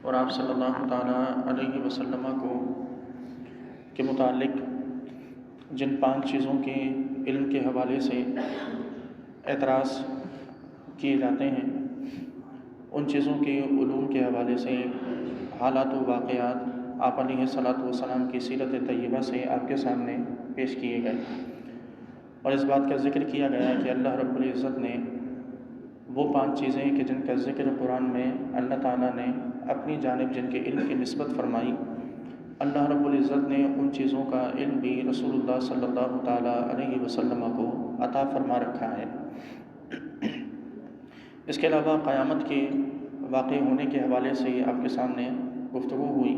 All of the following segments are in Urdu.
اور آپ صلی اللہ تعالیٰ علیہ وسلم کے متعلق جن 5 چیزوں کے علم کے حوالے سے اعتراض کیے جاتے ہیں، ان چیزوں کے علوم کے حوالے سے حالات و واقعات آپ علیہ الصلاۃ والسلام کی سیرت طیبہ سے آپ کے سامنے پیش کیے گئے، اور اس بات کا ذکر کیا گیا کہ اللہ رب العزت نے وہ 5 چیزیں کہ جن کا ذکر قرآن میں اللہ تعالیٰ نے اپنی جانب جن کے علم کی نسبت فرمائی، اللہ رب العزت نے ان چیزوں کا علم بھی رسول اللہ صلی اللہ تعالیٰ علیہ وسلم کو عطا فرما رکھا ہے۔ اس کے علاوہ قیامت کے واقع ہونے کے حوالے سے آپ کے سامنے گفتگو ہوئی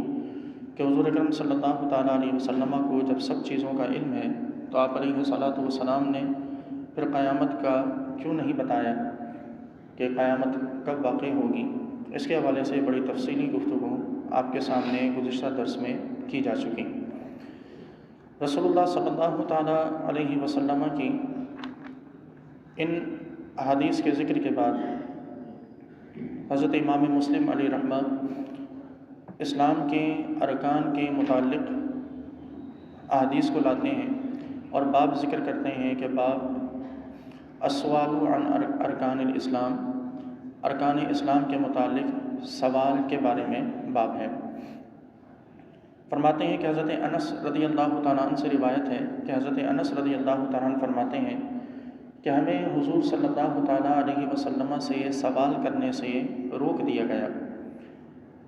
کہ حضور اکرم صلی اللہ تعالیٰ علیہ وسلم کو جب سب چیزوں کا علم ہے تو آپ علیہ الصلاۃ والسلام نے پھر قیامت کا کیوں نہیں بتایا کہ قیامت کب واقع ہوگی۔ اس کے حوالے سے بڑی تفصیلی گفتگو آپ کے سامنے گزشتہ درس میں کی جا چکی۔ رسول اللہ صلی اللہ تعالیٰ علیہ وسلم کی ان احادیث کے ذکر کے بعد حضرت امام مسلم علیہ رحمہ اسلام کے ارکان کے متعلق احادیث کو لاتے ہیں اور باب ذکر کرتے ہیں کہ باب السؤال عن ارکان الاسلام، ارکان اسلام کے متعلق سوال کے بارے میں باب ہے۔ فرماتے ہیں کہ حضرت انس رضی اللہ تعالیٰ عنہ سے روایت ہے کہ حضرت انس رضی اللہ تعالیٰ عنہ فرماتے ہیں کہ ہمیں حضور صلی اللہ تعالیٰ علیہ وسلم سے سوال کرنے سے روک دیا گیا،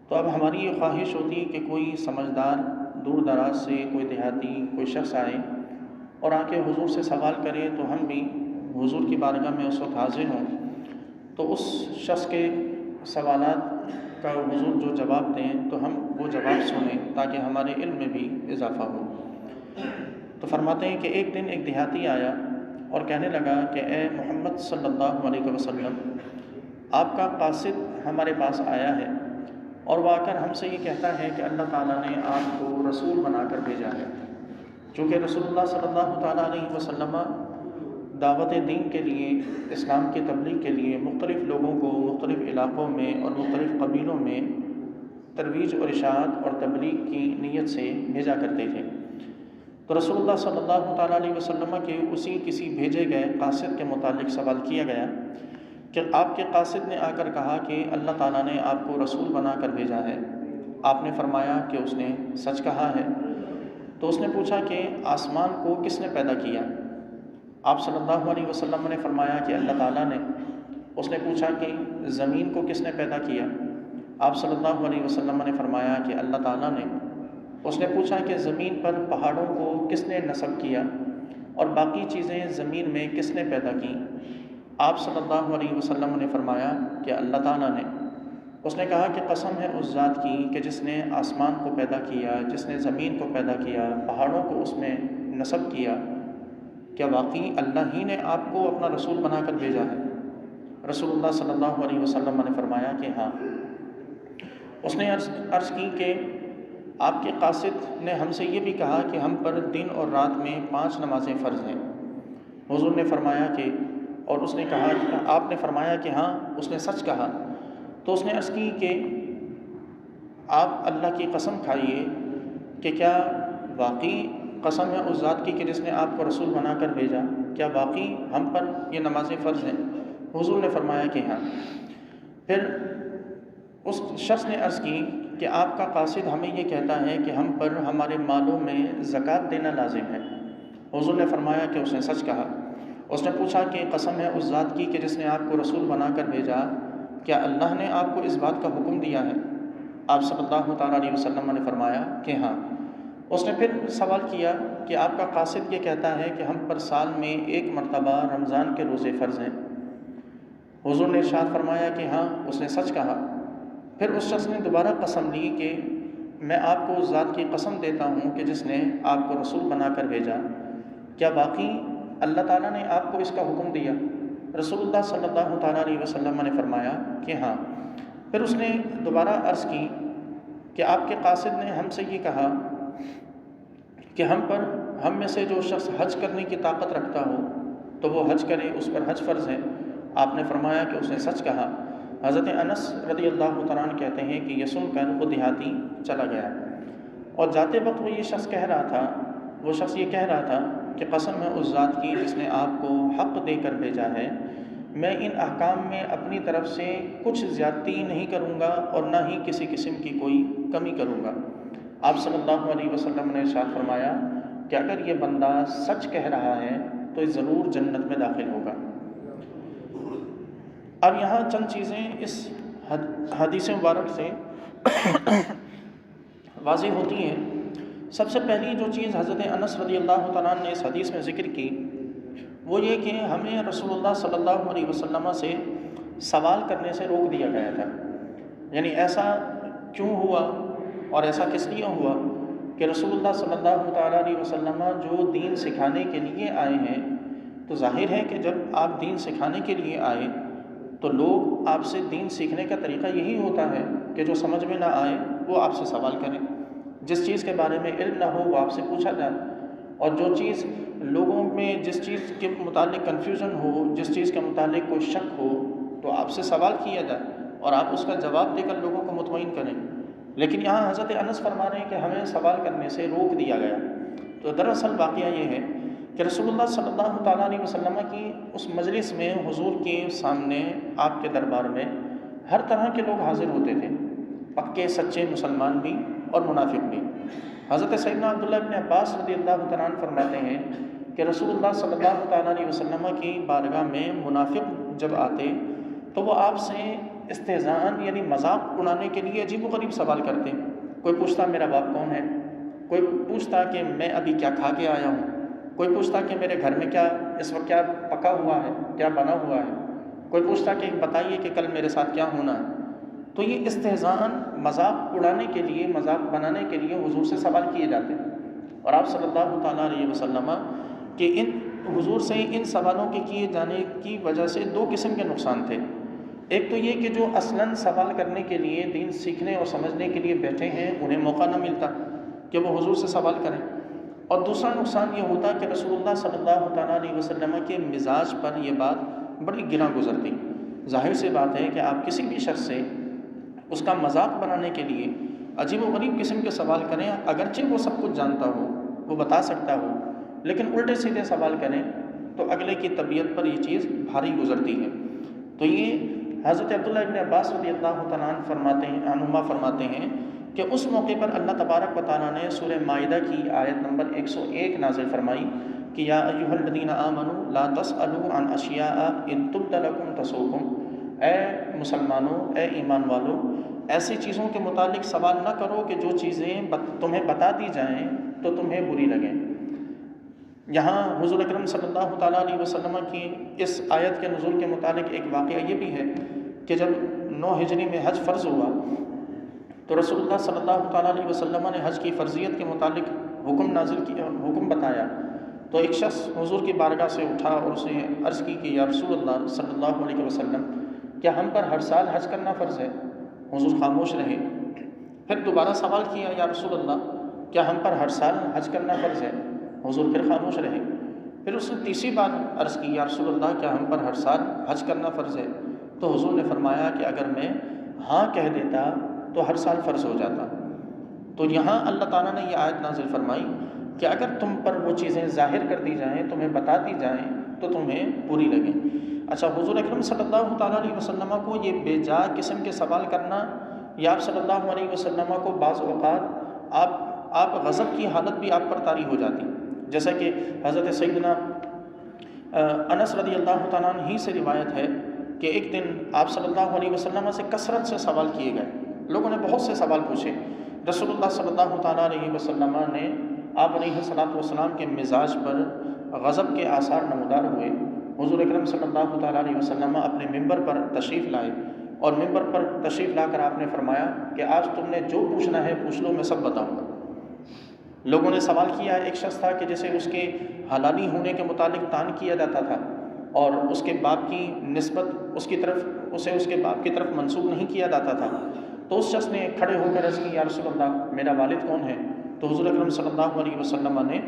تو اب ہماری یہ خواہش ہوتی کہ کوئی سمجھدار دور دراز سے کوئی دیہاتی کوئی شخص آئے اور آ کے حضور سے سوال کرے تو ہم بھی حضور کی بارگاہ میں اس وقت حاضر ہوں، تو اس شخص کے سوالات کا حضور جو جواب دیں تو ہم وہ جواب سنیں تاکہ ہمارے علم میں بھی اضافہ ہو۔ تو فرماتے ہیں کہ ایک دن ایک دیہاتی آیا اور کہنے لگا کہ اے محمد صلی اللہ علیہ وسلم، آپ کا قاصد ہمارے پاس آیا ہے اور وہ آ کر ہم سے یہ کہتا ہے کہ اللہ تعالیٰ نے آپ کو رسول بنا کر بھیجا ہے۔ چونکہ رسول اللہ صلی اللہ تعالیٰ علیہ وسلم دعوت دین کے لیے، اسلام کی تبلیغ کے لیے مختلف لوگوں کو مختلف علاقوں میں اور مختلف قبیلوں میں ترویج اور اشاعت اور تبلیغ کی نیت سے بھیجا کرتے تھے۔ تو رسول اللہ صلی اللہ تعالیٰ علیہ وسلم کے اسی کسی بھیجے گئے قاصد کے متعلق سوال کیا گیا کہ آپ کے قاصد نے آ کر کہا کہ اللہ تعالیٰ نے آپ کو رسول بنا کر بھیجا ہے۔ آپ نے فرمایا کہ اس نے سچ کہا ہے۔ تو اس نے پوچھا کہ آسمان کو کس نے پیدا کیا؟ آپ صلی اللہ علیہ وسلم نے فرمایا کہ اللہ تعالیٰ نے۔ اس نے پوچھا کہ زمین کو کس نے پیدا کیا؟ آپ صلی اللہ علیہ وسلم نے فرمایا کہ اللہ تعالیٰ نے۔ اس نے پوچھا کہ زمین پر پہاڑوں کو کس نے نصب کیا اور باقی چیزیں زمین میں کس نے پیدا کی؟ آپ صلی اللہ علیہ وسلم نے فرمایا کہ اللہ تعالیٰ نے۔ اس نے کہا کہ قسم ہے اس ذات کی کہ جس نے آسمان کو پیدا کیا، جس نے زمین کو پیدا کیا، پہاڑوں کو اس میں نصب کیا، کیا واقعی اللہ ہی نے آپ کو اپنا رسول بنا کر بھیجا ہے؟ رسول اللہ صلی اللہ علیہ وسلم نے فرمایا کہ ہاں۔ اس نے عرض کی کہ آپ کے قاصد نے ہم سے یہ بھی کہا کہ ہم پر دن اور رات میں 5 نمازیں فرض ہیں۔ حضور نے فرمایا کہ، اور اس نے کہا کہ آپ نے فرمایا کہ ہاں، اس نے سچ کہا۔ تو اس نے عرض کی کہ آپ اللہ کی قسم کھائیے کہ کیا واقعی قسم ہے اس ذات کی کہ جس نے آپ کو رسول بنا کر بھیجا، کیا واقعی ہم پر یہ نمازیں فرض ہیں؟ حضور نے فرمایا کہ ہاں۔ پھر اس شخص نے عرض کی کہ آپ کا قاصد ہمیں یہ کہتا ہے کہ ہم پر ہمارے مالوں میں زکوٰۃ دینا لازم ہے۔ حضور نے فرمایا کہ اس نے سچ کہا۔ اس نے پوچھا کہ قسم ہے اس ذات کی کہ جس نے آپ کو رسول بنا کر بھیجا، کیا اللہ نے آپ کو اس بات کا حکم دیا ہے؟ آپ صلی اللہ تعالیٰ علیہ وسلم نے فرمایا کہ ہاں۔ اس نے پھر سوال کیا کہ آپ کا قاصد یہ کہتا ہے کہ ہم پر سال میں 1 مرتبہ رمضان کے روزے فرض ہیں۔ حضور نے ارشاد فرمایا کہ ہاں، اس نے سچ کہا۔ پھر اس شخص نے دوبارہ قسم لی کہ میں آپ کو اس ذات کی قسم دیتا ہوں کہ جس نے آپ کو رسول بنا کر بھیجا، کیا واقعی اللہ تعالیٰ نے آپ کو اس کا حکم دیا؟ رسول اللہ صلی اللہ تعالیٰ علیہ وسلم نے فرمایا کہ ہاں۔ پھر اس نے دوبارہ عرض کی کہ آپ کے قاصد نے ہم سے یہ کہا کہ ہم میں سے جو شخص حج کرنے کی طاقت رکھتا ہو تو وہ حج کرے، اس پر حج فرض ہے۔ آپ نے فرمایا کہ اس نے سچ کہا۔ حضرت انس رضی اللہ تعالیٰ عنہ کہتے ہیں کہ یہ سن کر وہ دیہاتی چلا گیا، اور جاتے وقت وہ یہ شخص کہہ رہا تھا کہ قسم ہے اس ذات کی جس نے آپ کو حق دے کر بھیجا ہے، میں ان احکام میں اپنی طرف سے کچھ زیادتی نہیں کروں گا اور نہ ہی کسی قسم کی کوئی کمی کروں گا۔ آپ صلی اللہ علیہ وسلم نے ارشاد فرمایا کہ اگر یہ بندہ سچ کہہ رہا ہے تو یہ ضرور جنت میں داخل ہوگا۔ اب یہاں چند چیزیں اس حدیث مبارک سے واضح ہوتی ہیں۔ سب سے پہلی جو چیز حضرت انس رضی اللہ تعالیٰ نے اس حدیث میں ذکر کی وہ یہ کہ ہمیں رسول اللہ صلی اللہ علیہ وسلم سے سوال کرنے سے روک دیا گیا تھا۔ یعنی ایسا کیوں ہوا اور ایسا کس لیے ہوا کہ رسول اللہ صلی اللہ تعالیٰ علیہ وسلم جو دین سکھانے کے لیے آئے ہیں، تو ظاہر ہے کہ جب آپ دین سکھانے کے لیے آئے تو لوگ آپ سے دین سیکھنے کا طریقہ یہی ہوتا ہے کہ جو سمجھ میں نہ آئے وہ آپ سے سوال کریں، جس چیز کے بارے میں علم نہ ہو وہ آپ سے پوچھا جائے، اور جو چیز لوگوں میں جس چیز کے متعلق کنفیوژن ہو، جس چیز کے متعلق کوئی شک ہو تو آپ سے سوال کیا جائے اور آپ اس کا جواب دے کر لوگوں کو مطمئن کریں۔ لیکن یہاں حضرت انس فرما رہے ہیں کہ ہمیں سوال کرنے سے روک دیا گیا۔ تو دراصل واقعہ یہ ہے کہ رسول اللہ صلی اللہ تعالیٰ علیہ وسلم کی اس مجلس میں حضور کے سامنے آپ کے دربار میں ہر طرح کے لوگ حاضر ہوتے تھے، پکے سچے مسلمان بھی اور منافق بھی۔ حضرت سیدنا عبداللہ ابن عباس رضی اللہ تعالیٰ عنہ فرماتے ہیں کہ رسول اللہ صلی اللہ تعالیٰ علیہ وسلم کی بارگاہ میں منافق جب آتے تو وہ آپ سے استہزاءً یعنی مذاق اڑانے کے لیے عجیب و غریب سوال کرتے۔ کوئی پوچھتا میرا باپ کون ہے، کوئی پوچھتا کہ میں ابھی کیا کھا کے آیا ہوں، کوئی پوچھتا کہ میرے گھر میں کیا اس وقت کیا پکا ہوا ہے، کیا بنا ہوا ہے، کوئی پوچھتا کہ بتائیے کہ کل میرے ساتھ کیا ہونا ہے۔ تو یہ استہزاءً مذاق اڑانے کے لیے، مذاق بنانے کے لیے حضور سے سوال کیے جاتے، اور آپ صلی اللہ تعالیٰ علیہ وسلم کہ حضور سے ان سوالوں کے کیے جانے کی وجہ سے دو قسم کے نقصان تھے۔ ایک تو یہ کہ جو اصلاً سوال کرنے کے لیے، دین سیکھنے اور سمجھنے کے لیے بیٹھے ہیں انہیں موقع نہ ملتا کہ وہ حضور سے سوال کریں، اور دوسرا نقصان یہ ہوتا کہ رسول اللہ صلی اللہ تعالیٰ علیہ وسلم کے مزاج پر یہ بات بڑی گراں گزرتی۔ ظاہر سی بات ہے کہ آپ کسی بھی شخص سے اس کا مذاق بنانے کے لیے عجیب و غریب قسم کے سوال کریں، اگرچہ وہ سب کچھ جانتا ہو، وہ بتا سکتا ہو، لیکن الٹے سیدھے سوال کریں تو اگلے کی طبیعت پر یہ چیز بھاری گزرتی ہے۔ تو یہ حضرت عبداللہ ابن عباس رضی اللہ تعالیٰ عنہما فرماتے ہیں کہ اس موقع پر اللہ تبارک و تعالیٰ نے سورہ مائدہ کی آیت نمبر 101 نازل فرمائی کہ یا ایھا الذین آمنوا لا تسألوا عن اشیاء ان تبد لکم تسؤکم، اے مسلمانوں، اے ایمان والو، ایسی چیزوں کے متعلق سوال نہ کرو کہ جو چیزیں تمہیں بتا دی جائیں تو تمہیں بری لگیں۔ یہاں حضور اکرم صلی اللہ تعالیٰ علیہ وسلم کی اس آیت کے نزول کے متعلق ایک واقعہ یہ بھی ہے کہ جب 9 ہجری میں حج فرض ہوا تو رسول اللہ صلی اللہ تعالیٰ علیہ وسلم نے حج کی فرضیت کے متعلق حکم بتایا، تو ایک شخص حضور کی بارگاہ سے اٹھا اور اس نے عرض کی کہ یا رسول اللہ صلی اللہ علیہ وسلم، کیا ہم پر ہر سال حج کرنا فرض ہے؟ حضور خاموش رہے۔ پھر دوبارہ سوال کیا یا رسول اللہ، کیا ہم پر ہر سال حج کرنا فرض ہے؟ حضور پھر خاموش رہے۔ پھر اس نے تیسری بار عرض کی یا رسول اللہ، کیا ہم پر ہر سال حج کرنا فرض ہے؟ تو حضور نے فرمایا کہ اگر میں ہاں کہہ دیتا تو ہر سال فرض ہو جاتا۔ تو یہاں اللہ تعالیٰ نے یہ آیت نازل فرمائی کہ اگر تم پر وہ چیزیں ظاہر کر دی جائیں، تمہیں بتا دی جائیں تو تمہیں بری لگیں۔ اچھا، حضور اکرم صلی اللہ تعالیٰ علیہ وسلم کو یہ بے جا قسم کے سوال کرنا، یا آپ صلی اللہ علیہ وسلم کو بعض اوقات آپ غضب کی حالت بھی آپ پر طاری ہو جاتی، جیسا کہ حضرت سیدنا انس رضی اللہ تعالیٰ عنہ ہی سے روایت ہے کہ ایک دن آپ صلی اللہ علیہ وسلم سے کثرت سے سوال کیے گئے، لوگوں نے بہت سے سوال پوچھے۔ رسول اللہ صلی اللہ تعالیٰ علیہ وسلم نے آپ علیہ الصلوۃ والسلام کے مزاج پر غضب کے آثار نمودار ہوئے۔ حضور اکرم صلی اللہ تعالیٰ علیہ وسلم اپنے ممبر پر تشریف لائے، اور ممبر پر تشریف لا کر آپ نے فرمایا کہ آج تم نے جو پوچھنا ہے پوچھ لو، میں سب بتاؤں گا۔ لوگوں نے سوال کیا، ایک شخص تھا کہ جسے اس کے حلالی ہونے کے متعلق طعن کیا جاتا تھا اور اس کے باپ کی نسبت اس کے باپ کی طرف منسوب نہیں کیا جاتا تھا، تو اس شخص نے کھڑے ہو کر عرض کی یا رسول اللہ، میرا والد کون ہے؟ تو حضور اکرم صلی اللہ علیہ وسلم نے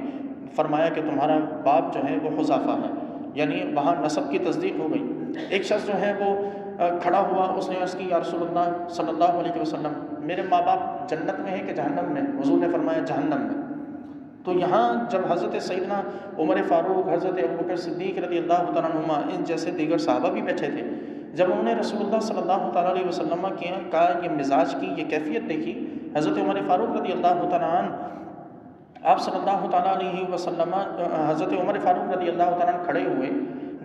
فرمایا کہ تمہارا باپ جو ہے وہ حذافہ ہے، یعنی وہاں نسب کی تصدیق ہو گئی۔ ایک شخص جو ہے وہ کھڑا ہوا، اس نے عرض کی یا رسول اللہ صلی اللہ علیہ وسلم میرے ماں باپ جنت میں ہیں کہ جہنم میں؟ حضور نے فرمایا جہنم میں۔ تو یہاں جب حضرت سیدنا عمر فاروق، حضرت ابوبکر صدیق رضی اللہ تعالیٰ عنہما، ان جیسے دیگر صحابہ بھی بیٹھے تھے، جب انہوں نے رسول اللہ صلی اللہ تعالیٰ علیہ وسلم کا یہ مزاج کی یہ کیفیت دیکھی، حضرت عمر فاروق رضی اللہ تعالیٰ عنہ، آپ صلی اللہ تعالیٰ علیہ وسلم، حضرت عمر فاروق رضی اللہ تعالیٰ عنہ کھڑے ہوئے،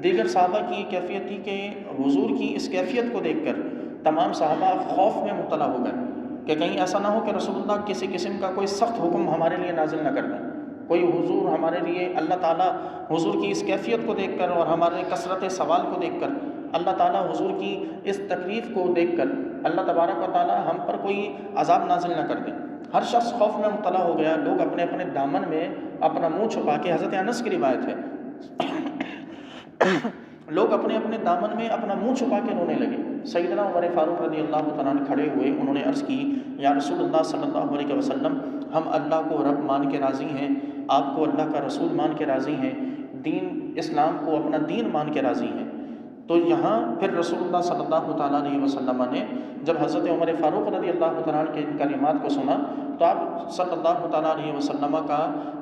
دیگر صحابہ کی کیفیت تھی کہ حضور کی اس کیفیت کو دیکھ کر تمام صحابہ خوف میں مبتلا ہو گئے کہ کہیں ایسا نہ ہو کہ رسول اللہ کسی قسم کا کوئی سخت حکم ہمارے لیے نازل نہ کر دیں، کوئی حضور ہمارے لیے، اللہ تعالیٰ حضور کی اس کیفیت کو دیکھ کر اور ہمارے کثرت سوال کو دیکھ کر، اللہ تعالیٰ حضور کی اس تکلیف کو دیکھ کر اللہ تبارک و تعالیٰ ہم پر کوئی عذاب نازل نہ کر دیں۔ ہر شخص خوف میں مبتلا ہو گیا، لوگ اپنے اپنے دامن میں اپنا منہ چھپا کے، حضرت انس کی روایت ہے، لوگ اپنے اپنے دامن میں اپنا منہ چھپا کے رونے لگے۔ سیدنا عمر فاروق رضی اللہ تعالیٰ عنہ کھڑے ہوئے، انہوں نے عرض کی یا رسول اللہ صلی اللہ علیہ وسلم، ہم اللہ کو رب مان کے راضی ہیں، آپ کو اللہ کا رسول مان کے راضی ہیں، دین اسلام کو اپنا دین مان کے راضی ہیں۔ تو یہاں پھر رسول اللہ صلی اللہ تعالیٰ علیہ وسلم نے جب حضرت عمر فاروق رضی اللہ تعالیٰ عنہ کے ان کلمات کو سنا تو آپ صلی اللہ تعالیٰ علیہ وسلم کا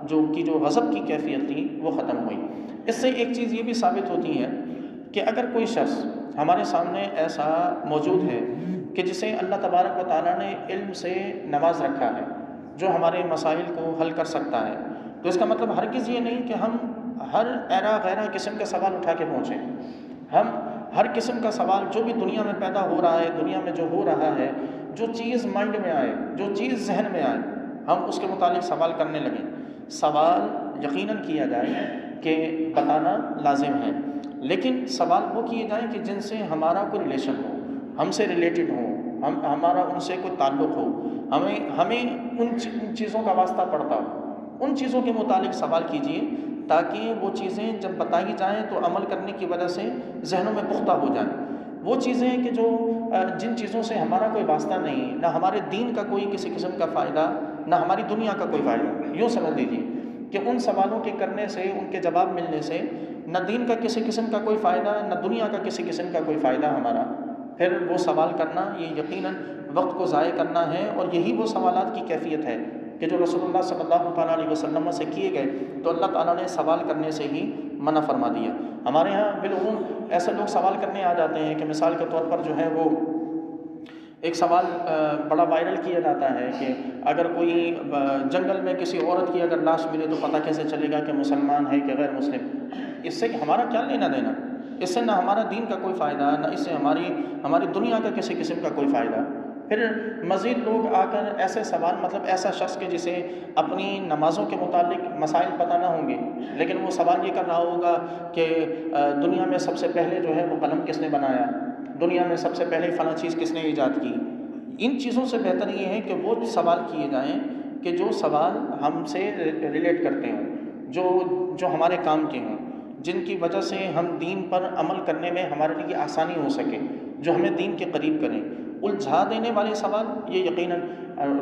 جو غضب کی کیفیت تھی وہ ختم ہوئی۔ اس سے ایک چیز یہ بھی ثابت ہوتی ہے کہ اگر کوئی شخص ہمارے سامنے ایسا موجود ہے کہ جسے اللہ تبارک و تعالیٰ نے علم سے نواز رکھا ہے، جو ہمارے مسائل کو حل کر سکتا ہے، تو اس کا مطلب ہرگز یہ نہیں کہ ہم ہر ایرا غیرہ قسم کا سوال اٹھا کے پہنچیں۔ ہم ہر قسم کا سوال جو بھی دنیا میں پیدا ہو رہا ہے، دنیا میں جو ہو رہا ہے، جو چیز مائنڈ میں آئے، جو چیز ذہن میں آئے، ہم اس کے متعلق سوال کرنے لگیں۔ سوال یقیناً کیا جائے کہ بتانا لازم ہے، لیکن سوال وہ کیے جائیں کہ جن سے ہمارا کوئی ریلیشن ہو، ہم سے ریلیٹڈ ہو، ہمارا ان سے کوئی تعلق ہو، ہمیں ان چیزوں کا واسطہ پڑتا ہو، ان چیزوں کے متعلق سوال کیجیے تاکہ وہ چیزیں جب بتائی جائیں تو عمل کرنے کی وجہ سے ذہنوں میں پختہ ہو جائیں۔ وہ چیزیں کہ جن چیزوں سے ہمارا کوئی واسطہ نہیں، نہ ہمارے دین کا کوئی کسی قسم کا فائدہ، نہ ہماری دنیا کا کوئی فائدہ، یوں سمجھ لیجیے کہ ان سوالوں کے کرنے سے، ان کے جواب ملنے سے نہ دین کا کسی قسم کا کوئی فائدہ، نہ دنیا کا کسی قسم کا کوئی فائدہ ہمارا، پھر وہ سوال کرنا یہ یقیناً وقت کو ضائع کرنا ہے، اور یہی وہ سوالات کی کیفیت ہے کہ جو رسول اللہ صلی اللہ تعالیٰ علیہ وسلم سے کیے گئے، تو اللہ تعالیٰ نے سوال کرنے سے ہی منع فرما دیا۔ ہمارے ہاں بالعموم ایسے لوگ سوال کرنے آ جاتے ہیں کہ مثال کے طور پر جو ہے وہ ایک سوال بڑا وائرل کیا جاتا ہے کہ اگر کوئی جنگل میں کسی عورت کی اگر لاش ملے تو پتہ کیسے چلے گا کہ مسلمان ہے کہ غیر مسلم؟ اس سے ہمارا کیا لینا دینا؟ اس سے نہ ہمارا دین کا کوئی فائدہ، نہ اس سے ہماری دنیا کا کسی قسم کا کوئی فائدہ۔ پھر مزید لوگ آ کر ایسے سوال، مطلب ایسا شخص کہ جسے اپنی نمازوں کے متعلق مسائل پتہ نہ ہوں گے، لیکن وہ سوال یہ کر رہا ہوگا کہ دنیا میں سب سے پہلے جو ہے وہ قلم کس نے بنایا، دنیا میں سب سے پہلے فلاں چیز کس نے ایجاد کی۔ ان چیزوں سے بہتر یہ ہے کہ وہ سوال کیے جائیں کہ جو سوال ہم سے ریلیٹ کرتے ہوں، جو ہمارے کام کے ہوں، جن کی وجہ سے ہم دین پر عمل کرنے میں ہمارے لیے آسانی ہو سکے، جو ہمیں دین کے قریب کریں۔ الجھا دینے والے سوال یہ یقیناً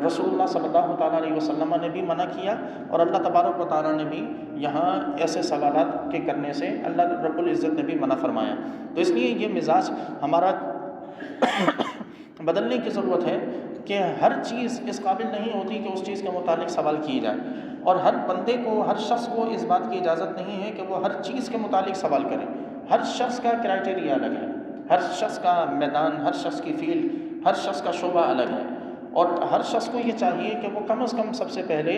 رسول اللہ صلی اللہ تعالیٰ علیہ وسلم نے بھی منع کیا، اور اللہ تبارک و تعالیٰ نے بھی یہاں ایسے سوالات کے کرنے سے اللہ رب العزت نے بھی منع فرمایا۔ تو اس لیے یہ مزاج ہمارا بدلنے کی ضرورت ہے کہ ہر چیز اس قابل نہیں ہوتی کہ اس چیز کے متعلق سوال کیے جائے، اور ہر بندے کو، ہر شخص کو اس بات کی اجازت نہیں ہے کہ وہ ہر چیز کے متعلق سوال کرے۔ ہر شخص کا کرائٹیریا الگ ہے، ہر شخص کا میدان، ہر شخص کی فیلڈ، ہر شخص کا شعبہ الگ ہے، اور ہر شخص کو یہ چاہیے کہ وہ کم از کم سب سے پہلے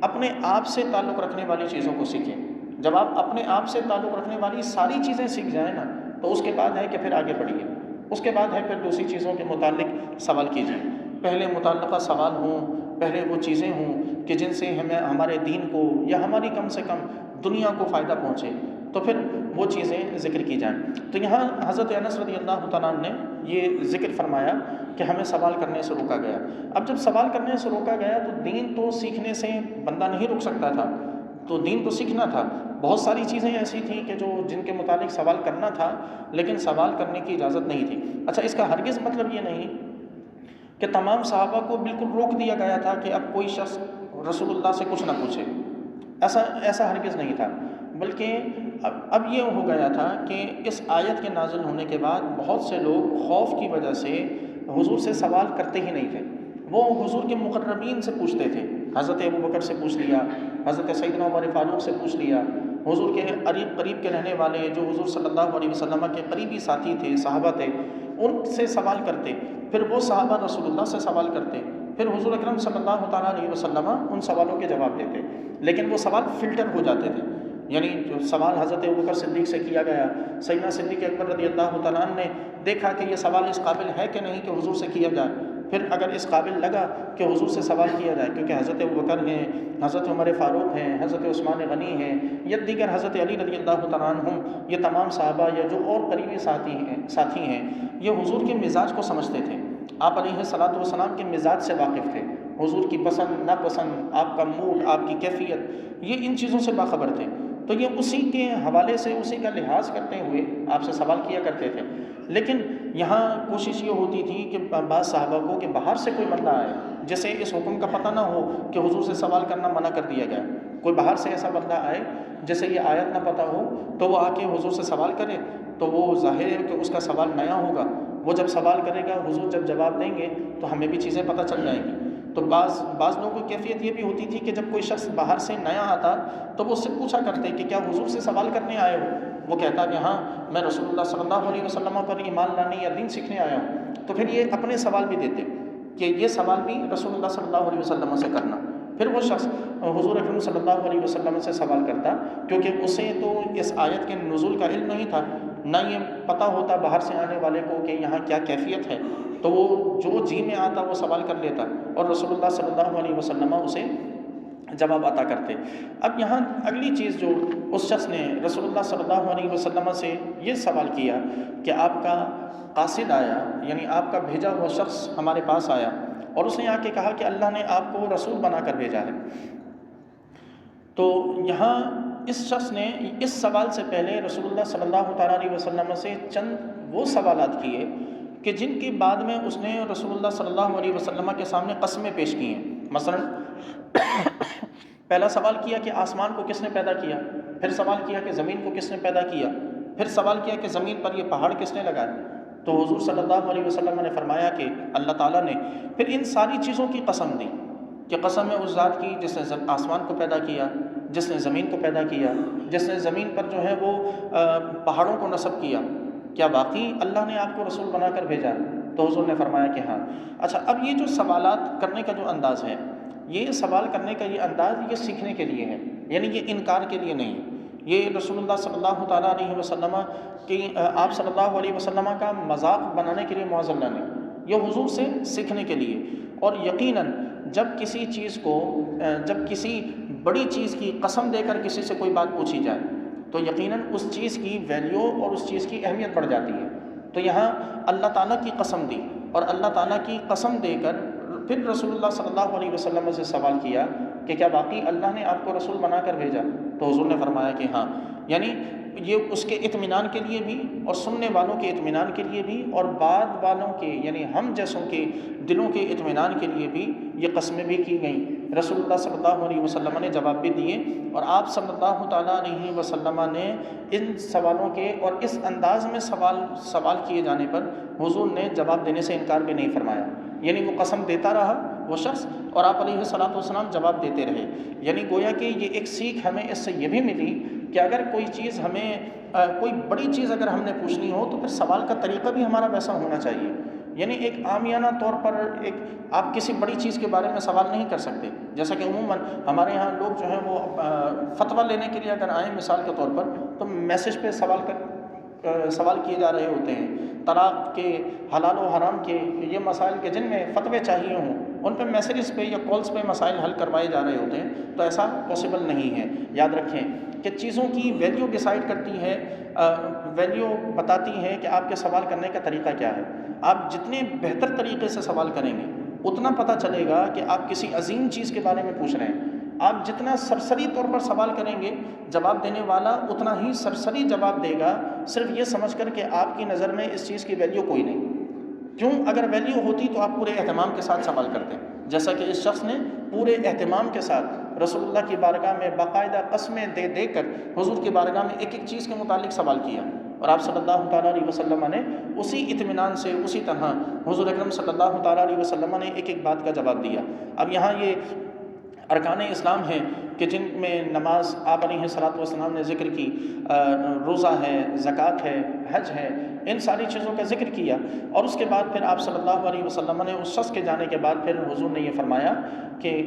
اپنے آپ سے تعلق رکھنے والی چیزوں کو سیکھیں۔ جب آپ اپنے آپ سے تعلق رکھنے والی ساری چیزیں سیکھ جائیں نا، تو اس کے بعد ہے کہ پھر آگے بڑھیے، اس کے بعد ہے پھر دوسری چیزوں کے متعلق سوال کیجیے۔ پہلے متعلقہ سوال ہوں، پہلے وہ چیزیں ہوں کہ جن سے ہمیں ہمارے دین کو یا ہماری کم سے کم دنیا کو فائدہ پہنچے، تو پھر وہ چیزیں ذکر کی جائیں۔ تو یہاں حضرت انس رضی اللہ تعالیٰ عنہ نے یہ ذکر فرمایا کہ ہمیں سوال کرنے سے روکا گیا۔ اب جب سوال کرنے سے روکا گیا تو دین تو سیکھنے سے بندہ نہیں رک سکتا تھا، تو دین تو سیکھنا تھا۔ بہت ساری چیزیں ایسی تھیں کہ جن کے متعلق سوال کرنا تھا، لیکن سوال کرنے کی اجازت نہیں تھی۔ اچھا، اس کا ہرگز مطلب یہ نہیں کہ تمام صحابہ کو بالکل روک دیا گیا تھا کہ اب کوئی شخص رسول اللہ سے کچھ نہ پوچھے، ایسا ہرگز نہیں تھا۔ بلکہ اب یہ ہو گیا تھا کہ اس آیت کے نازل ہونے کے بعد بہت سے لوگ خوف کی وجہ سے حضور سے سوال کرتے ہی نہیں تھے، وہ حضور کے مقربین سے پوچھتے تھے، حضرت ابوبکر سے پوچھ لیا، حضرت سیدنا عمر فاروق سے پوچھ لیا، حضور کے قریب کے رہنے والے جو حضور صلی اللہ علیہ وسلم کے قریبی ساتھی تھے، صحابہ تھے، ان سے سوال کرتے، پھر وہ صحابہ رسول اللہ سے سوال کرتے، پھر حضور اکرم صلی اللہ تعالیٰ علیہ وسلم ان سوالوں کے جواب دیتے، لیکن وہ سوال فلٹر ہو جاتے تھے، یعنی جو سوال حضرت ابوبکر صدیق سے کیا گیا، سیدنا صدیق اکبر رضی اللہ تعالیٰ عنہ نے دیکھا کہ یہ سوال اس قابل ہے کہ نہیں کہ حضور سے کیا جائے، پھر اگر اس قابل لگا کہ حضور سے سوال کیا جائے، کیونکہ حضرت ابوبکر ہیں، حضرت عمر فاروق ہیں، حضرت عثمان غنی ہیں، یا دیگر حضرت علی رضی اللہ تعالیٰ عنہم، یہ تمام صحابہ یا جو اور قریبی ساتھی ہیں، یہ حضور کے مزاج کو سمجھتے تھے، آپ علیہ الصلوۃ والسلام کے مزاج سے واقف تھے، حضور کی پسند ناپسند، آپ کا موڈ، آپ کی کیفیت، یہ ان چیزوں سے باخبر تھے، تو یہ اسی کے حوالے سے اسی کا لحاظ کرتے ہوئے آپ سے سوال کیا کرتے تھے۔ لیکن یہاں کوشش یہ ہوتی تھی کہ بعض صحابہ کو کہ باہر سے کوئی بندہ آئے جسے اس حکم کا پتہ نہ ہو کہ حضور سے سوال کرنا منع کر دیا گیا، کوئی باہر سے ایسا بندہ آئے جسے یہ آیت نہ پتہ ہو تو وہ آ کے حضور سے سوال کرے، تو وہ ظاہر ہے کہ اس کا سوال نیا ہوگا، وہ جب سوال کرے گا حضور جب جواب دیں گے تو ہمیں بھی چیزیں پتہ چل جائیں گی۔ تو بعض لوگوں کی کیفیت یہ بھی ہوتی تھی کہ جب کوئی شخص باہر سے نیا آتا تو وہ اس سے پوچھا کرتے کہ کیا حضور سے سوال کرنے آئے ہو؟ وہ کہتا کہ ہاں میں رسول اللہ صلی اللہ علیہ وسلم پر ایمان لانے یا دین سیکھنے آیا ہوں، تو پھر یہ اپنے سوال بھی دیتے کہ یہ سوال بھی رسول اللہ صلی اللہ علیہ وسلم سے کرنا، پھر وہ شخص حضور اکرم صلی اللہ علیہ وسلم سے سوال کرتا، کیونکہ اسے تو اس آیت کے نزول کا علم نہیں تھا، نہ یہ پتہ ہوتا باہر سے آنے والے کو کہ یہاں کیا کیفیت ہے، تو وہ جو جی میں آتا وہ سوال کر لیتا اور رسول اللہ صلی اللہ علیہ وسلم اسے جواب عطا کرتے۔ اب یہاں اگلی چیز جو اس شخص نے رسول اللہ صلی اللہ علیہ وسلم سے یہ سوال کیا کہ آپ کا قاصد آیا، یعنی آپ کا بھیجا ہوا شخص ہمارے پاس آیا اور اس نے آ کے کہا کہ اللہ نے آپ کو رسول بنا کر بھیجا ہے، تو یہاں اس شخص نے اس سوال سے پہلے رسول اللہ صلی اللہ تعالیٰ علیہ وسلم سے چند وہ سوالات کیے کہ جن کے بعد میں اس نے رسول اللہ صلی اللہ علیہ وسلم کے سامنے قسمیں پیش کی ہیں۔ مثلا پہلا سوال کیا کہ آسمان کو کس نے پیدا کیا، پھر سوال کیا کہ زمین کو کس نے پیدا کیا، پھر سوال کیا کہ زمین پر یہ پہاڑ کس نے لگائے، تو حضور صلی اللہ علیہ وسلم نے فرمایا کہ اللہ تعالیٰ نے، پھر ان ساری چیزوں کی قسم دی کہ قسم ہے اس ذات کی جس نے آسمان کو پیدا کیا، جس نے زمین کو پیدا کیا، جس نے زمین پر جو ہے وہ پہاڑوں کو نصب کیا، کیا واقعی اللہ نے آپ کو رسول بنا کر بھیجا؟ تو حضور نے فرمایا کہ ہاں۔ اچھا، اب یہ جو سوالات کرنے کا جو انداز ہے، یہ سوال کرنے کا یہ انداز یہ سیکھنے کے لیے ہے، یعنی یہ انکار کے لیے نہیں، یہ رسول اللہ صلی اللہ تعالیٰ علیہ وسلم کی آپ صلی اللہ علیہ وسلم کا مذاق بنانے کے لیے معاذ اللہ نہیں، یہ حضور سے سیکھنے کے لیے۔ اور یقیناً جب کسی بڑی چیز کی قسم دے کر کسی سے کوئی بات پوچھی جائے تو یقیناً اس چیز کی ویلیو اور اس چیز کی اہمیت بڑھ جاتی ہے، تو یہاں اللہ تعالیٰ کی قسم دی اور اللہ تعالیٰ کی قسم دے کر پھر رسول اللہ صلی اللہ علیہ وسلم سے سوال کیا کہ کیا واقعی اللہ نے آپ کو رسول بنا کر بھیجا؟ تو حضور نے فرمایا کہ ہاں، یعنی یہ اس کے اطمینان کے لیے بھی اور سننے والوں کے اطمینان کے لیے بھی اور بعد والوں کے یعنی ہم جیسوں کے دلوں کے اطمینان کے لیے بھی یہ قسمیں بھی کی گئیں۔ رسول اللہ صلی اللہ علیہ وسلم نے جواب بھی دیے اور آپ صلی اللہ تعالیٰ علیہ وسلم نے ان سوالوں کے اور اس انداز میں سوال کیے جانے پر حضور نے جواب دینے سے انکار بھی نہیں فرمایا، یعنی وہ قسم دیتا رہا وہ شخص اور آپ علیہ الصلوۃ والسلام جواب دیتے رہے، یعنی گویا کہ یہ ایک سیکھ ہمیں اس سے یہ بھی ملی کہ اگر کوئی چیز کوئی بڑی چیز اگر ہم نے پوچھنی ہو تو پھر سوال کا طریقہ بھی ہمارا ویسا ہونا چاہیے، یعنی ایک عامیانہ طور پر آپ کسی بڑی چیز کے بارے میں سوال نہیں کر سکتے، جیسا کہ عموماً ہمارے ہاں لوگ جو ہیں وہ فتویٰ لینے کے لیے اگر آئیں مثال کے طور پر تو میسج پہ سوال کیے جا رہے ہوتے ہیں، طلاق کے، حلال و حرام کے، یہ مسائل کے جن میں فتوے چاہیے ہوں ان پہ میسیجز پہ یا کالز پہ مسائل حل کروائے جا رہے ہوتے ہیں، تو ایسا پاسبل نہیں ہے۔ یاد رکھیں کہ چیزوں کی ویلیو ڈیسائیڈ کرتی ہے، ویلیو بتاتی ہے کہ آپ کے سوال کرنے کا طریقہ کیا ہے۔ آپ جتنے بہتر طریقے سے سوال کریں گے اتنا پتہ چلے گا کہ آپ کسی عظیم چیز کے بارے میں پوچھ رہے ہیں۔ آپ جتنا سرسری طور پر سوال کریں گے جواب دینے والا اتنا ہی سرسری جواب دے گا، صرف یہ سمجھ کر کہ آپ کی نظر میں اس چیز کی ویلیو کوئی نہیں۔ کیوں؟ اگر ویلیو ہوتی تو آپ پورے اہتمام کے ساتھ سوال کرتے، جیسا کہ اس شخص نے پورے اہتمام کے ساتھ رسول اللہ کی بارگاہ میں باقاعدہ قسمیں دے دے کر حضور کی بارگاہ میں ایک ایک چیز کے متعلق سوال کیا، اور آپ صلی اللہ تعالیٰ علیہ وسلم نے اسی اطمینان سے اسی طرح حضور اکرم صلی اللہ تعالیٰ علیہ وسلم نے ایک ایک بات کا جواب دیا۔ اب یہاں یہ ارکان اسلام ہیں کہ جن میں نماز آپ علیہ الصلوۃ والسلام نے ذکر کی، روزہ ہے، زکوٰۃ ہے، حج ہے، ان ساری چیزوں کا ذکر کیا، اور اس کے بعد پھر آپ صلی اللہ علیہ وسلم نے اس شخص کے جانے کے بعد پھر حضور نے یہ فرمایا کہ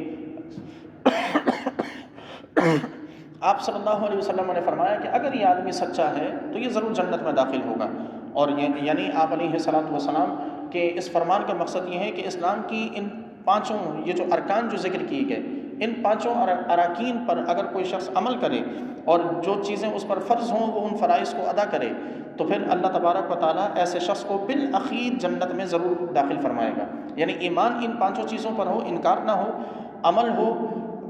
آپ صلی اللہ علیہ وسلم نے فرمایا کہ اگر یہ آدمی سچا ہے تو یہ ضرور جنت میں داخل ہوگا، اور یعنی آپ علیہ الصلوۃ والسلام کے اس فرمان کا مقصد یہ ہے کہ اسلام کی ان پانچوں یہ جو ارکان جو ذکر کیے گئے، ان پانچوں اراکین پر اگر کوئی شخص عمل کرے اور جو چیزیں اس پر فرض ہوں وہ ان فرائض کو ادا کرے تو پھر اللہ تبارک و تعالیٰ ایسے شخص کو بالآخر جنت میں ضرور داخل فرمائے گا۔ یعنی ایمان ان پانچوں چیزوں پر ہو، انکار نہ ہو، عمل ہو،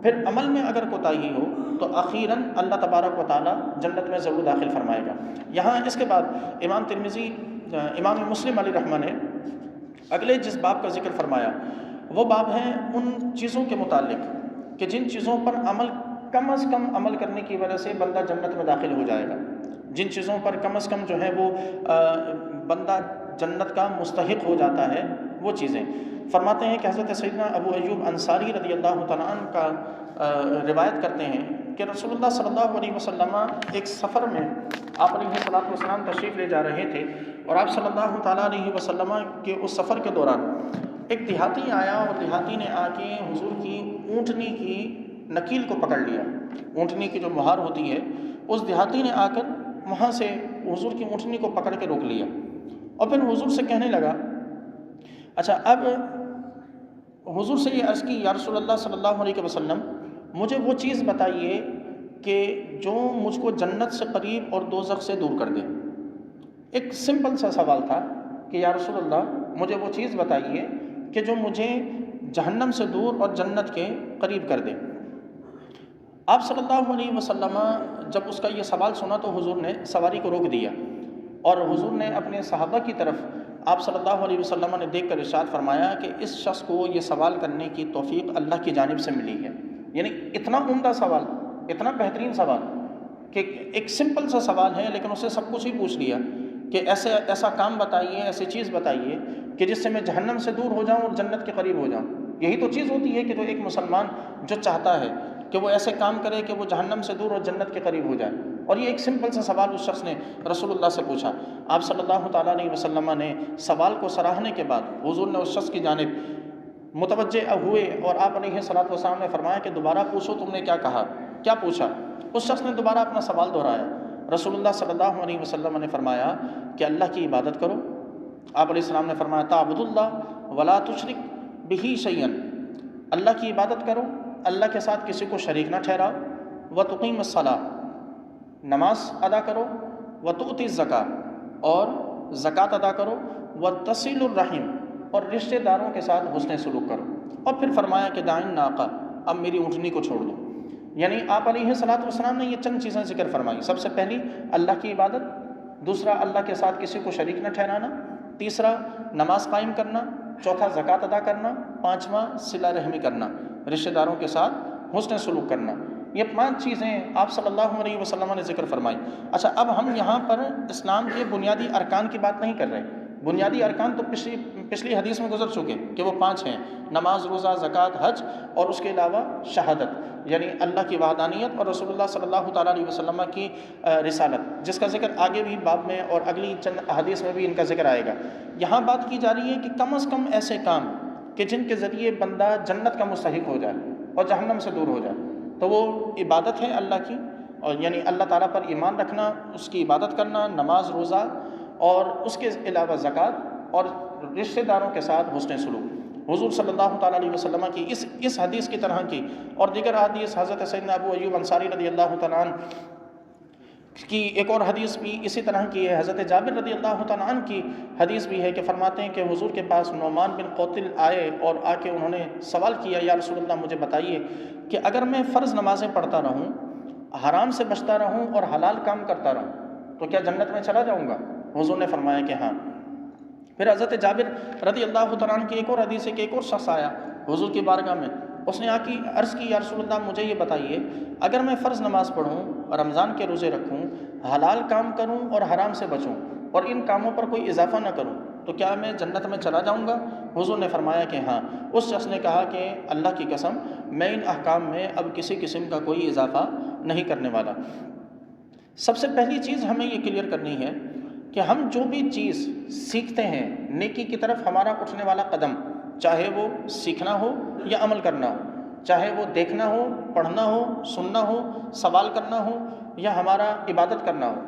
پھر عمل میں اگر کوتاہی ہو تو اخیراً اللہ تبارک و تعالیٰ جنت میں ضرور داخل فرمائے گا۔ یہاں اس کے بعد امام ترمذی، امام مسلم علیہ رحمہ نے اگلے جس باب کا ذکر فرمایا وہ باب ہے ان چیزوں کے متعلق کہ جن چیزوں پر عمل کم از کم عمل کرنے کی وجہ سے بندہ جنت میں داخل ہو جائے گا، جن چیزوں پر کم از کم جو ہے وہ بندہ جنت کا مستحق ہو جاتا ہے، وہ چیزیں فرماتے ہیں کہ حضرت سیدنا ابو ایوب انصاری رضی اللہ تعالیٰ عنہ کا روایت کرتے ہیں کہ رسول اللہ صلی اللہ علیہ وسلم ایک سفر میں آپ علیہ الصلوۃ والسلام تشریف لے جا رہے تھے، اور آپ صلی اللہ تعالیٰ علیہ وسلم کے اس سفر کے دوران ایک دیہاتی آیا، اور دیہاتی نے آ کے حضور کی اونٹنی کی نکیل کو پکڑ لیا، اونٹنی کی جو مہار ہوتی ہے، اس دیہاتی نے آ کر وہاں سے حضور کی اونٹنی کو پکڑ کے روک لیا، اور پھر حضور سے کہنے لگا، اچھا اب حضور سے یہ عرض کی، یا رسول اللہ صلی اللہ علیہ وسلم مجھے وہ چیز بتائیے کہ جو مجھ کو جنت سے قریب اور دوزخ سے دور کر دے۔ ایک سمپل سا سوال تھا کہ یا رسول اللہ مجھے وہ چیز بتائیے کہ جو مجھے جہنم سے دور اور جنت کے قریب کر دے۔ آپ صلی اللہ علیہ وسلم جب اس کا یہ سوال سنا تو حضور نے سواری کو روک دیا، اور حضور نے اپنے صحابہ کی طرف آپ صلی اللہ علیہ وسلم نے دیکھ کر ارشاد فرمایا کہ اس شخص کو یہ سوال کرنے کی توفیق اللہ کی جانب سے ملی ہے۔ یعنی اتنا عمدہ سوال، اتنا بہترین سوال کہ ایک سمپل سا سوال ہے لیکن اسے سب کچھ ہی پوچھ لیا کہ ایسا کام بتائیے، ایسی چیز بتائیے کہ جس سے میں جہنم سے دور ہو جاؤں اور جنت کے قریب ہو جاؤں۔ یہی تو چیز ہوتی ہے کہ جو ایک مسلمان جو چاہتا ہے کہ وہ ایسے کام کرے کہ وہ جہنم سے دور اور جنت کے قریب ہو جائے، اور یہ ایک سمپل سا سوال اس شخص نے رسول اللہ سے پوچھا۔ آپ صلی اللہ تعالیٰ علیہ وسلم نے سوال کو سراہنے کے بعد حضور نے اس شخص کی جانب متوجہ ہوئے، اور آپ علیہ الصلوۃ والسلام نے فرمایا کہ دوبارہ پوچھو تم نے کیا کہا، کیا پوچھا؟ اس شخص نے دوبارہ اپنا سوال دہرایا۔ رسول اللہ صلی اللہ علیہ وسلم نے فرمایا کہ اللہ کی عبادت کرو۔ آپ علیہ السلام نے فرمایا تعبد اللہ ولا تشرک بہ شیئا، اللہ کی عبادت کرو، اللہ کے ساتھ کسی کو شریک نہ ٹھہراؤ، وتقیم الصلاۃ، نماز ادا کرو، وتؤتی الزکاۃ، اور زکوٰۃ ادا کرو، وتصل الرحم، اور رشتہ داروں کے ساتھ حسن سلوک کرو۔ اور پھر فرمایا کہ دعن ناقہ، اب میری اونٹنی کو چھوڑ دو۔ یعنی آپ علیہ الصلوۃ والسلام نے یہ چند چیزیں ذکر فرمائی۔ سب سے پہلی اللہ کی عبادت، دوسرا اللہ کے ساتھ کسی کو شریک نہ ٹھہرانا، تیسرا نماز قائم کرنا، چوتھا زکوٰۃ ادا کرنا، پانچواں صلہ رحمی کرنا، رشتہ داروں کے ساتھ حسن سلوک کرنا۔ یہ 5 چیزیں آپ صلی اللہ علیہ وسلم نے ذکر فرمائی۔ اچھا اب ہم یہاں پر اسلام کے بنیادی ارکان کی بات نہیں کر رہے، بنیادی ارکان تو پچھلی حدیث میں گزر چکے کہ وہ 5 ہیں، نماز، روزہ، زکوٰۃ، حج، اور اس کے علاوہ شہادت، یعنی اللہ کی وحدانیت اور رسول اللہ صلی اللہ تعالیٰ علیہ وسلم کی رسالت، جس کا ذکر آگے بھی باب میں اور اگلی چند حدیث میں بھی ان کا ذکر آئے گا۔ یہاں بات کی جا رہی ہے کہ کم از کم ایسے کام کہ جن کے ذریعے بندہ جنت کا مستحق ہو جائے اور جہنم سے دور ہو جائے، تو وہ عبادت ہے اللہ کی، اور یعنی اللہ تعالیٰ پر ایمان رکھنا، اس کی عبادت کرنا، نماز، روزہ، اور اس کے علاوہ زکوٰۃ، اور رشتہ داروں کے ساتھ حسن سلوک۔ حضور صلی اللہ تعالیٰ علیہ وسلم کی اس حدیث کی طرح کی اور دیگر حدیث، حضرت سیدنا ابو ایوب انصاری رضی اللہ تعالیٰ عنہ کی ایک اور حدیث بھی اسی طرح کی ہے، حضرت جابر رضی اللہ تعالیٰ عنہ کی حدیث بھی ہے کہ فرماتے ہیں کہ حضور کے پاس نعمان بن قوتل آئے اور آ کے انہوں نے سوال کیا، یا رسول اللہ مجھے بتائیے کہ اگر میں فرض نمازیں پڑھتا رہوں، حرام سے بچتا رہوں اور حلال کام کرتا رہوں تو کیا جنت میں چلا جاؤں گا؟ حضور نے فرمایا کہ ہاں۔ پھر حضرت جابر رضی اللہ تعالیٰ عنہ کی ایک اور حدیث ہے کہ ایک اور شخص آیا حضور کی بارگاہ میں، اس نے عرض کی یا رسول اللہ مجھے یہ بتائیے، اگر میں فرض نماز پڑھوں، رمضان کے روزے رکھوں، حلال کام کروں اور حرام سے بچوں اور ان کاموں پر کوئی اضافہ نہ کروں تو کیا میں جنت میں چلا جاؤں گا؟ حضور نے فرمایا کہ ہاں۔ اس شخص نے کہا کہ اللہ کی قسم میں ان احکام میں اب کسی قسم کا کوئی اضافہ نہیں کرنے والا۔ سب سے پہلی چیز ہمیں یہ کلیئر کرنی ہے کہ ہم جو بھی چیز سیکھتے ہیں، نیکی کی طرف ہمارا اٹھنے والا قدم، چاہے وہ سیکھنا ہو یا عمل کرنا ہو، چاہے وہ دیکھنا ہو، پڑھنا ہو، سننا ہو، سوال کرنا ہو یا ہمارا عبادت کرنا ہو،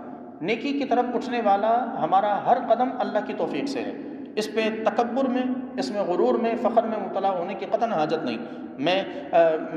نیکی کی طرف اٹھنے والا ہمارا ہر قدم اللہ کی توفیق سے ہے۔ اس پہ تکبر میں، اس میں غرور میں، فخر میں مبتلا ہونے کی قطعاً حاجت نہیں۔ میں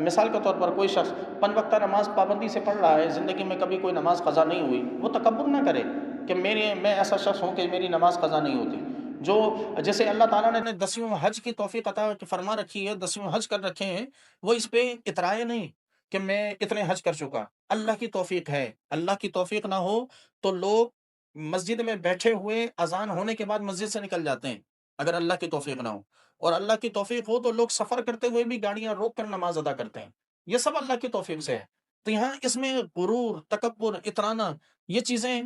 مثال کے طور پر کوئی شخص 5 وقتہ نماز پابندی سے پڑھ رہا ہے، زندگی میں کبھی کوئی نماز قضا نہیں ہوئی، وہ تکبر نہ کرے کہ میں ایسا شخص ہوں کہ میری نماز قضا نہیں ہوتی۔ جو جیسے اللہ تعالیٰ نے 10ویں حج کی توفیق عطا فرما رکھی ہے، 10ویں حج کر رکھے ہیں، وہ اس پہ اترائے نہیں کہ میں اتنے حج کر چکا۔ اللہ کی توفیق ہے، اللہ کی توفیق نہ ہو تو لوگ مسجد میں بیٹھے ہوئے اذان ہونے کے بعد مسجد سے نکل جاتے ہیں، اگر اللہ کی توفیق نہ ہو۔ اور اللہ کی توفیق ہو تو لوگ سفر کرتے ہوئے بھی گاڑیاں روک کر نماز ادا کرتے ہیں۔ یہ سب اللہ کی توفیق سے ہے۔ تو یہاں اس میں غرور، تکبر، اترانا، یہ چیزیں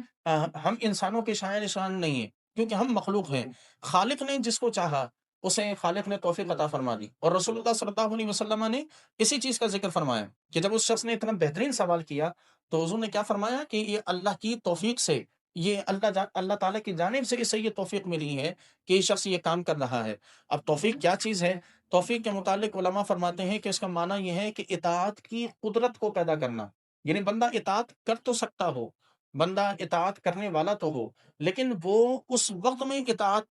ہم انسانوں کے شائن شان نہیں ہیں، کیونکہ ہم مخلوق ہیں۔ خالق نے جس کو چاہا اسے خالق نے توفیق عطا فرما دی، اور رسول اللہ صلی اللہ علیہ وسلم نے اسی چیز کا ذکر فرمایا کہ جب اس شخص نے اتنا بہترین سوال کیا تو حضور نے کیا فرمایا کہ یہ اللہ کی توفیق سے، یہ اللہ تعالیٰ کی جانب سے اسے یہ توفیق ملی ہے کہ یہ شخص یہ کام کر رہا ہے۔ اب توفیق کیا چیز ہے؟ توفیق کے متعلق علماء فرماتے ہیں کہ اس کا معنی یہ ہے کہ اطاعت کی قدرت کو پیدا کرنا، یعنی بندہ اطاعت کر تو سکتا ہو، بندہ اطاعت کرنے والا تو ہو، لیکن وہ اس وقت میں اطاعت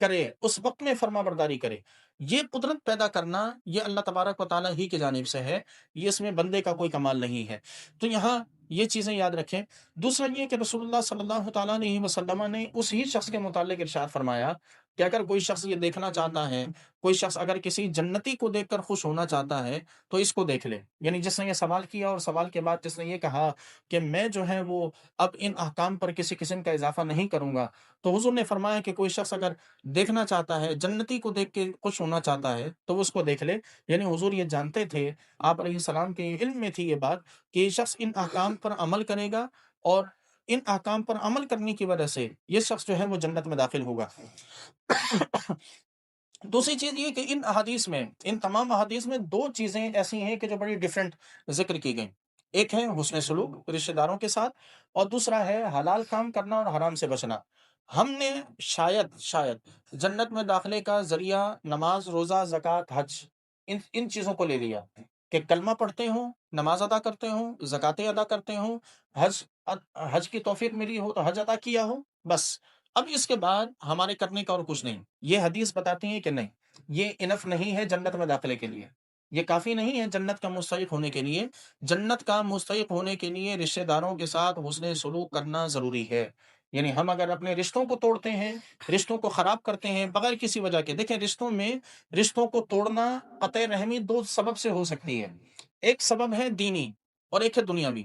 کرے، اس وقت میں فرما برداری کرے۔ یہ قدرت پیدا کرنا یہ اللہ تبارک و تعالیٰ ہی کی جانب سے ہے، یہ اس میں بندے کا کوئی کمال نہیں ہے۔ تو یہاں یہ چیزیں یاد رکھیں۔ دوسرا یہ کہ رسول اللہ صلی اللہ تعالیٰ علیہ وسلم نے اس ہی شخص کے متعلق ارشاد فرمایا کہ اگر کوئی شخص یہ دیکھنا چاہتا ہے، کوئی شخص اگر کسی جنتی کو دیکھ کر خوش ہونا چاہتا ہے تو اس کو دیکھ لے، یعنی جس نے یہ سوال کیا اور سوال کے بعد جس نے یہ کہا کہ میں جو ہے وہ اب ان احکام پر کسی قسم کا اضافہ نہیں کروں گا، تو حضور نے فرمایا کہ کوئی شخص اگر دیکھنا چاہتا ہے، جنتی کو دیکھ کے خوش ہونا چاہتا ہے تو وہ اس کو دیکھ لے، یعنی حضور یہ جانتے تھے، آپ علیہ السلام کے علم میں تھی یہ بات کہ یہ شخص ان احکام پر عمل کرے گا اور ان احکام پر عمل کرنے کی وجہ سے یہ شخص جو ہے وہ جنت میں داخل ہوگا۔ دوسری چیز یہ کہ ان تمام احادیث میں 2 چیزیں ایسی ہیں کہ جو بڑی ڈیفرنٹ ذکر کی گئیں۔ ایک ہے حسن سلوک رشتہ داروں کے ساتھ، اور دوسرا ہے حلال کام کرنا اور حرام سے بچنا۔ ہم نے شاید جنت میں داخلے کا ذریعہ نماز، روزہ، زکوٰۃ، حج، ان چیزوں کو لے لیا کہ کلمہ پڑھتے ہوں، نماز ادا کرتے ہوں، زکاتیں ادا کرتے ہوں، حج کی توفیق ملی ہو تو حج ادا کیا ہو، بس اب اس کے بعد ہمارے کرنے کا اور کچھ نہیں۔ یہ حدیث بتاتی ہے کہ نہیں، یہ انف نہیں ہے جنت میں داخلے کے لیے، یہ کافی نہیں ہے جنت کا مستحق ہونے کے لیے۔ جنت کا مستحق ہونے کے لیے رشتہ داروں کے ساتھ حسن سلوک کرنا ضروری ہے۔ یعنی ہم اگر اپنے رشتوں کو توڑتے ہیں، رشتوں کو خراب کرتے ہیں بغیر کسی وجہ کے، دیکھیں رشتوں کو توڑنا قطع رحمی 2 سبب سے ہو سکتی ہے۔ ایک سبب ہے دینی اور ایک ہے دنیاوی۔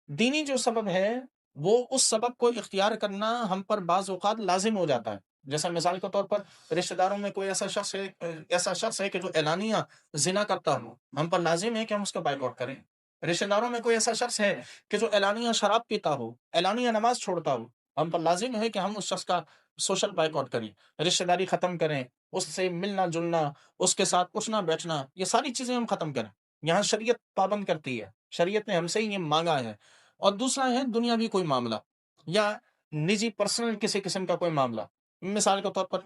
دینی جو سبب ہے وہ اس سبب کو اختیار کرنا ہم پر بعض اوقات لازم ہو جاتا ہے، جیسا مثال کے طور پر رشتہ داروں میں کوئی ایسا شخص ہے کہ جو اعلانیہ زنا کرتا ہو، ہم پر لازم ہے کہ ہم اس کا بائیکاٹ کریں۔ رشتہ داروں میں کوئی ایسا شخص ہے کہ جو اعلانیہ شراب پیتا ہو، اعلانیہ نماز چھوڑتا ہو، ہم پر لازم ہے کہ ہم اس شخص کا سوشل بائیکاٹ کریں، رشتہ داری ختم کریں، اس سے ملنا جلنا، اس کے ساتھ اٹھنا بیٹھنا، یہ ساری چیزیں ہم ختم کریں۔ یہاں شریعت پابند کرتی ہے، شریعت نے ہم سے یہ مانگا ہے۔ اور دوسرا ہے دنیاوی کوئی معاملہ یا نجی پرسنل کسی قسم کا کوئی معاملہ۔ مثال کے طور پر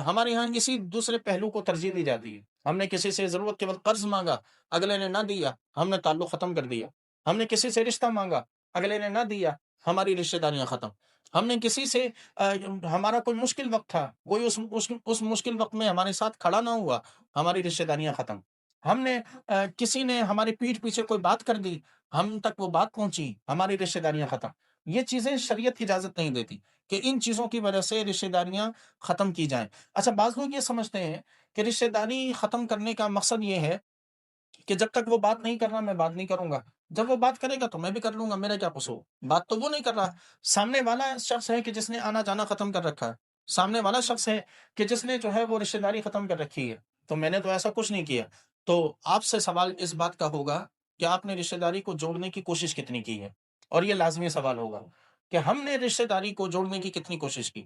ہمارے یہاں اسی دوسرے پہلو کو ترجیح دی جاتی ہے۔ ہم نے کسی سے ضرورت کے وقت قرض مانگا، اگلے نے نہ دیا، ہم نے تعلق ختم کر دیا۔ ہم نے کسی سے رشتہ مانگا، اگلے نے نہ دیا، ہماری رشتہ داریاں ختم۔ ہم نے کسی سے ہمارا کوئی مشکل وقت تھا، کوئی اس مشکل وقت میں ہمارے ساتھ کھڑا نہ ہوا، ہماری رشتہ داریاں ختم۔ ہم نے کسی نے ہماری پیٹھ پیچھے کوئی بات کر دی، ہم تک وہ بات پہنچی، ہماری رشتہ داریاں ختم۔ یہ چیزیں شریعت اجازت نہیں دیتی کہ ان چیزوں کی وجہ سے رشتہ داریاں ختم کی جائیں۔ اچھا، بعض لوگ یہ سمجھتے ہیں کہ رشتہ داری ختم کرنے کا مقصد یہ ہے کہ جب تک وہ بات نہیں کر رہا میں بات نہیں کروں گا، جب وہ بات کرے گا تو میں بھی کر لوں گا، میرا کیا قصور؟ بات تو وہ نہیں کر رہا، سامنے والا شخص ہے کہ جس نے آنا جانا ختم کر رکھا ہے، سامنے والا شخص ہے کہ جس نے جو ہے وہ رشتہ داری ختم کر رکھی ہے، تو میں نے تو ایسا کچھ نہیں کیا۔ تو آپ سے سوال اس بات کا ہوگا کہ آپ نے رشتہ داری کو جوڑنے کی کوشش کتنی کی ہے، اور یہ لازمی سوال ہوگا کہ ہم نے رشتہ داری کو جوڑنے کی کتنی کوشش کی۔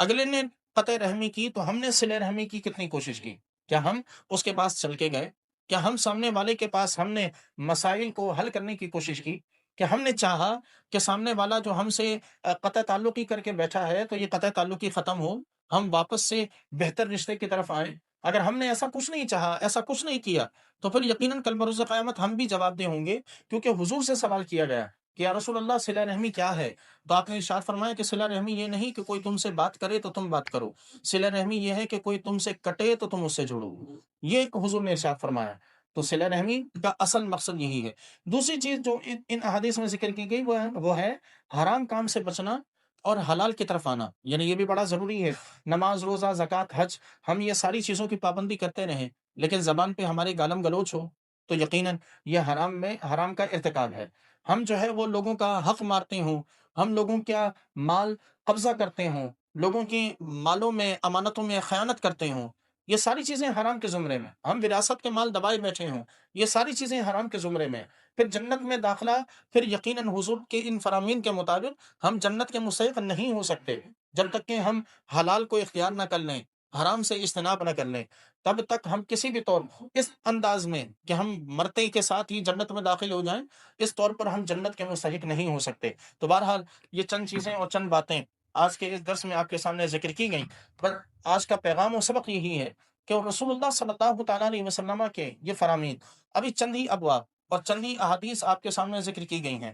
اگلے نے قطع رحمی کی تو ہم نے صلہ رحمی کی کتنی کوشش کی؟ کیا ہم اس کے پاس چل کے گئے؟ کیا ہم سامنے والے کے پاس ہم نے مسائل کو حل کرنے کی کوشش کی؟ کہ ہم نے چاہا کہ سامنے والا جو ہم سے قطع تعلقی کر کے بیٹھا ہے تو یہ قطع تعلقی ختم ہو، ہم واپس سے بہتر رشتے کی طرف آئیں؟ اگر ہم نے ایسا کچھ نہیں چاہا، ایسا کچھ نہیں کیا، تو پھر یقیناً کل بروز قیامت ہم بھی جواب دہ ہوں گے، کیونکہ حضور سے سوال کیا گیا کہ یا رسول اللہ صلہ رحمی کیا ہے؟ تو آپ نے ارشاد فرمایا کہ صلہ رحمی یہ نہیں کہ کوئی تم سے بات کرے تو تم بات کرو، صلہ رحمی یہ ہے کہ کوئی تم سے کٹے تو تم اس سے جڑو، یہ ایک حضور نے ارشاد فرمایا۔ تو صلہ رحمی کا اصل مقصد یہی ہے۔ دوسری چیز جو ان احادیث میں ذکر کی گئی وہ ہے حرام کام سے بچنا اور حلال کی طرف آنا، یعنی یہ بھی بڑا ضروری ہے۔ نماز، روزہ، زکوٰۃ، حج، ہم یہ ساری چیزوں کی پابندی کرتے رہیں لیکن زبان پہ ہماری گالم گلوچ ہو تو یقیناً یہ حرام کا ارتکاب ہے۔ ہم جو ہے وہ لوگوں کا حق مارتے ہوں، ہم لوگوں کا مال قبضہ کرتے ہوں، لوگوں کی مالوں میں، امانتوں میں خیانت کرتے ہوں، یہ ساری چیزیں حرام کے زمرے میں، ہم وراثت کے مال دبائے بیٹھے ہوں، یہ ساری چیزیں حرام کے زمرے میں۔ پھر جنت میں داخلہ، پھر یقیناً حضور کے ان فرامین کے مطابق ہم جنت کے مستحق نہیں ہو سکتے جب تک کہ ہم حلال کو اختیار نہ کر لیں، حرام سے اجتناب نہ کر لیں، تب تک ہم کسی بھی طور اس انداز میں کہ ہم مرتے کے ساتھ ہی جنت میں داخل ہو جائیں، اس طور پر ہم جنت کے مستحق نہیں ہو سکتے۔ تو بہرحال یہ چند چیزیں اور چند باتیں آج کے اس درس میں آپ کے سامنے ذکر کی گئیں، پر آج کا پیغام و سبق یہی ہے کہ رسول اللہ صلی اللہ تعالیٰ علیہ وسلم کے یہ فرامین، ابھی چند ہی ابواب اور چند ہی احادیث آپ کے سامنے ذکر کی گئی ہیں،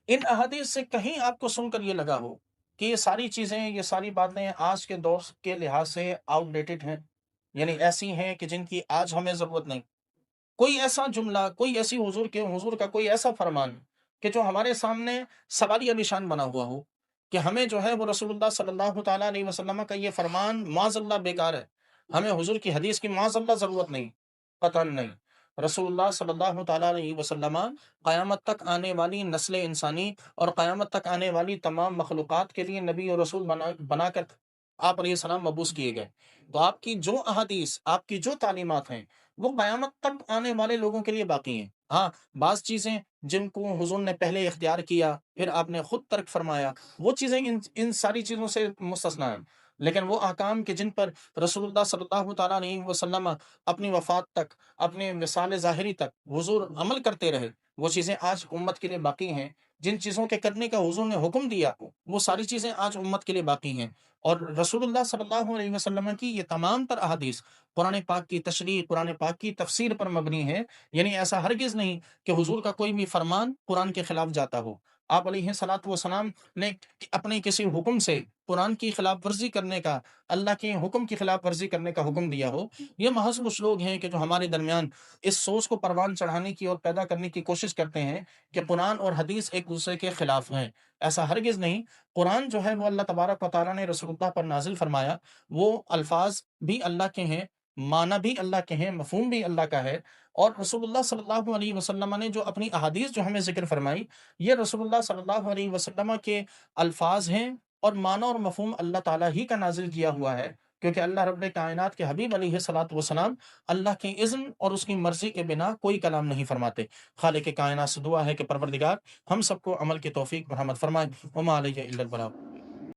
ان احادیث سے کہیں آپ کو سن کر یہ لگا ہو کہ یہ ساری چیزیں، یہ ساری باتیں آج کے دور کے لحاظ سے آؤٹ ڈیٹڈ ہیں، یعنی ایسی ہیں کہ جن کی آج ہمیں ضرورت نہیں، کوئی ایسا جملہ، کوئی ایسی حضور کا کوئی ایسا فرمان کہ جو ہمارے سامنے سوالیہ نشان بنا ہوا ہو کہ ہمیں جو ہے وہ رسول اللہ صلی اللہ تعالیٰ علیہ وسلم کا یہ فرمان معاذ اللہ بیکار ہے، ہمیں حضور کی حدیث کی معاذ اللہ ضرورت نہیں، قطعاً نہیں۔ رسول اللہ صلی اللہ تعالیٰ علیہ وسلم قیامت تک آنے والی نسل انسانی اور قیامت تک آنے والی تمام مخلوقات کے لیے نبی اور رسول بنا کر آپ علیہ السلام مبعوث کیے گئے۔ تو آپ کی جو احادیث، آپ کی جو تعلیمات ہیں، وہ قیامت تک آنے والے لوگوں کے لیے باقی ہیں۔ ہاں، بعض چیزیں جن کو حضور نے پہلے اختیار کیا، پھر آپ نے خود ترک فرمایا، وہ چیزیں ان ساری چیزوں سے مستثنیٰ ہیں، لیکن وہ احکام کہ جن پر رسول اللہ صلی اللہ تعالیٰ علیہ وسلم اپنی وفات تک، اپنے وصال ظاہری تک حضور عمل کرتے رہے، وہ چیزیں آج امت کے لیے باقی ہیں۔ جن چیزوں کے کرنے کا حضور نے حکم دیا، وہ ساری چیزیں آج امت کے لیے باقی ہیں۔ اور رسول اللہ صلی اللہ علیہ وسلم کی یہ تمام تر احادیث قرآن پاک کی تشریح، قرآن پاک کی تفسیر پر مبنی ہے، یعنی ایسا ہرگز نہیں کہ حضور کا کوئی بھی فرمان قرآن کے خلاف جاتا ہو۔ آپ علیہ الصلوۃ والسلام نے اپنے کسی حکم سے قرآن کی خلاف ورزی کرنے کا، اللہ کے حکم کی خلاف ورزی کرنے کا حکم دیا ہو، یہ محض کچھ لوگ ہیں کہ جو ہمارے درمیان اس سوچ کو پروان چڑھانے کی اور پیدا کرنے کی کوشش کرتے ہیں کہ قرآن اور حدیث ایک دوسرے کے خلاف ہیں۔ ایسا ہرگز نہیں۔ قرآن جو ہے وہ اللہ تبارک و تعالیٰ نے رسول اللہ پر نازل فرمایا، وہ الفاظ بھی اللہ کے ہیں، معنی بھی اللہ کے ہیں، مفہوم بھی اللہ کا ہے، اور رسول اللہ صلی اللہ علیہ وسلم نے جو اپنی احادیث جو ہمیں ذکر فرمائی، یہ رسول اللہ صلی اللہ علیہ وسلم کے الفاظ ہیں، اور معنی اور مفہوم اللہ تعالیٰ ہی کا نازل کیا ہوا ہے، کیونکہ اللہ رب کائنات کے حبیب علیہ الصلوۃ والسلام اللہ کے اذن اور اس کی مرضی کے بنا کوئی کلام نہیں فرماتے۔ خالق کائنات سے دعا ہے کہ پروردگار ہم سب کو عمل کی توفیق مرحمت فرمائے۔ وما علیہ الا البلاغ۔